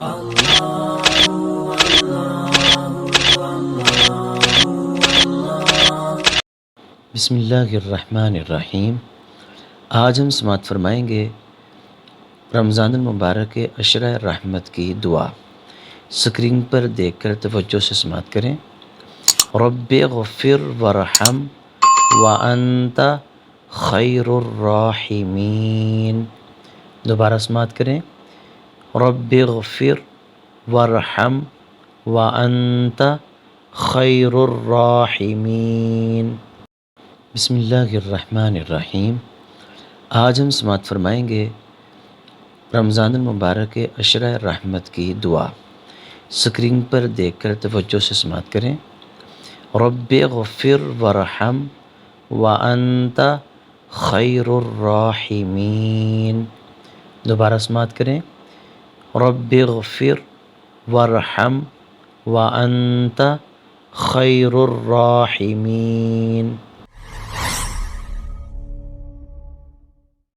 بسم اللہ الرحمن الرحیم۔ آج ہم سماعت فرمائیں گے رمضان المبارک کے عشرہ رحمت کی دعا۔ سکرین پر دیکھ کر توجہ سے سماعت کریں۔ رب اغفر ورحم وانت خیر الراحمین۔ دوبارہ سماعت کریں۔ رب اغفر ورحم وانت خیر الراحمین۔ بسم اللہ الرحمن الرحیم۔ آج ہم سماعت فرمائیں گے رمضان المبارک کے عشرہ رحمت کی دعا۔ سکرین پر دیکھ کر توجہ سے سماعت کریں۔ رب اغفر ورحم وانت خیر الراحمین۔ دوبارہ سماعت کریں۔ رب اغفر ورحم وانت خیر الراحمین۔